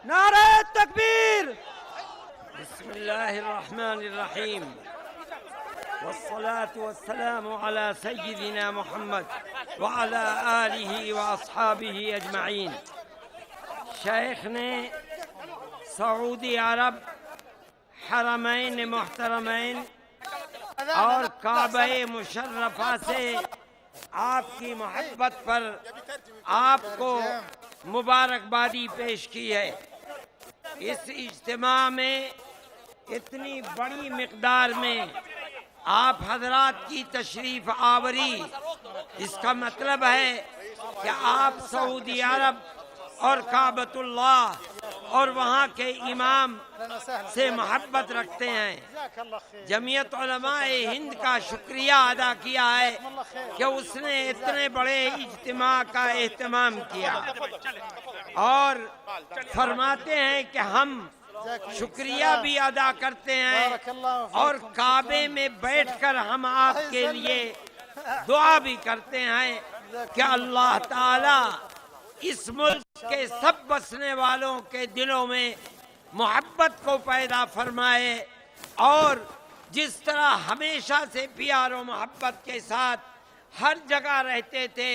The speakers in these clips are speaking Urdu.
نعرہ تکبیر۔ بسم اللہ الرحمن الرحیم والصلاة والسلام على سیدنا محمد وعلى آلہ واصحابہ اجمعین۔ شیخ نے سعودی عرب، حرمین محترمین اور کعبہ مشرفہ سے آپ کی محبت پر آپ کو مبارکبادی پیش کی ہے۔ اس اجتماع میں اتنی بڑی مقدار میں آپ حضرات کی تشریف آوری، اس کا مطلب ہے کہ آپ سعودی عرب اور کعبۃ اللہ اور وہاں کے امام سے محبت رکھتے ہیں۔ جمعیت علماء ہند کا شکریہ ادا کیا ہے کہ اس نے اتنے بڑے اجتماع کا اہتمام کیا، اور فرماتے ہیں کہ ہم شکریہ بھی ادا کرتے ہیں اور کعبے میں بیٹھ کر ہم آپ کے لیے دعا بھی کرتے ہیں کہ اللہ تعالی اس ملک کے سب بسنے والوں کے دلوں میں محبت کو پیدا فرمائے، اور جس طرح ہمیشہ سے پیار و محبت کے ساتھ ہر جگہ رہتے تھے،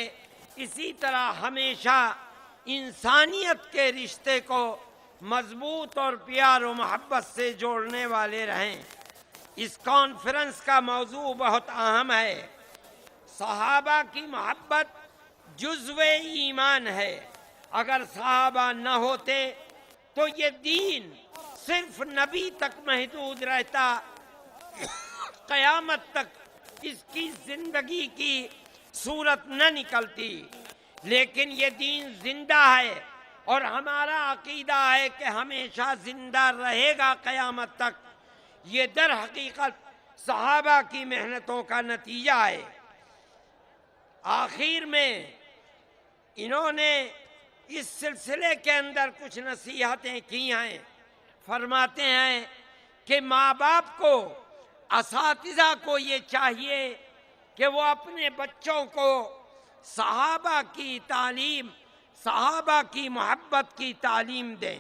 اسی طرح ہمیشہ انسانیت کے رشتے کو مضبوط اور پیار و محبت سے جوڑنے والے رہیں۔ اس کانفرنس کا موضوع بہت اہم ہے۔ صحابہ کی محبت جزو ایمان ہے۔ اگر صحابہ نہ ہوتے تو یہ دین صرف نبی تک محدود رہتا، قیامت تک اس کی زندگی کی صورت نہ نکلتی۔ لیکن یہ دین زندہ ہے اور ہمارا عقیدہ ہے کہ ہمیشہ زندہ رہے گا قیامت تک۔ یہ در حقیقت صحابہ کی محنتوں کا نتیجہ ہے۔ آخر میں انہوں نے اس سلسلے کے اندر کچھ نصیحتیں کی ہیں۔ فرماتے ہیں کہ ماں باپ کو، اساتذہ کو یہ چاہیے کہ وہ اپنے بچوں کو صحابہ کی تعلیم، صحابہ کی محبت کی تعلیم دیں،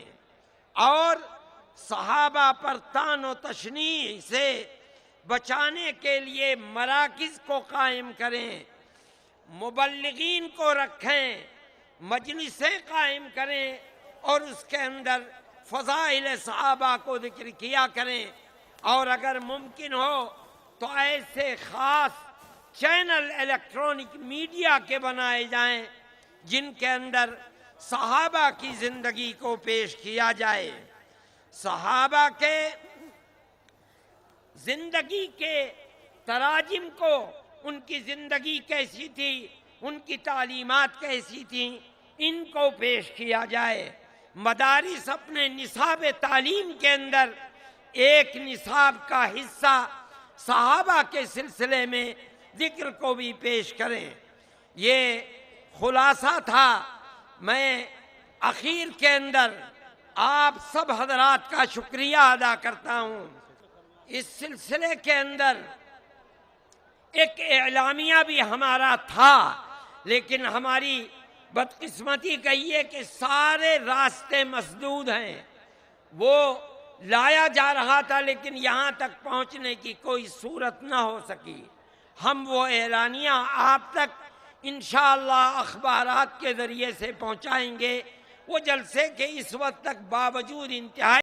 اور صحابہ پر طعن و تشنیع سے بچانے کے لیے مراکز کو قائم کریں، مبلغین کو رکھیں، مجلسیں قائم کریں، اور اس کے اندر فضائل صحابہ کو ذکر کیا کریں، اور اگر ممکن ہو تو ایسے خاص چینل الیکٹرانک میڈیا کے بنائے جائیں جن کے اندر صحابہ کی زندگی کو پیش کیا جائے۔ صحابہ کے زندگی کے تراجم کو، ان کی زندگی کیسی تھی، ان کی تعلیمات کیسی تھیں، ان کو پیش کیا جائے۔ مدارس اپنے نصاب تعلیم کے اندر ایک نصاب کا حصہ صحابہ کے سلسلے میں ذکر کو بھی پیش کریں۔ یہ خلاصہ تھا۔ میں اخیر کے اندر آپ سب حضرات کا شکریہ ادا کرتا ہوں۔ اس سلسلے کے اندر ایک اعلامیہ بھی ہمارا تھا، لیکن ہماری بدقسمتی کہیے کہ سارے راستے مسدود ہیں۔ وہ لایا جا رہا تھا لیکن یہاں تک پہنچنے کی کوئی صورت نہ ہو سکی۔ ہم وہ اعلانیہ آپ تک انشاءاللہ اخبارات کے ذریعے سے پہنچائیں گے۔ وہ جلسے کے اس وقت تک باوجود انتہائی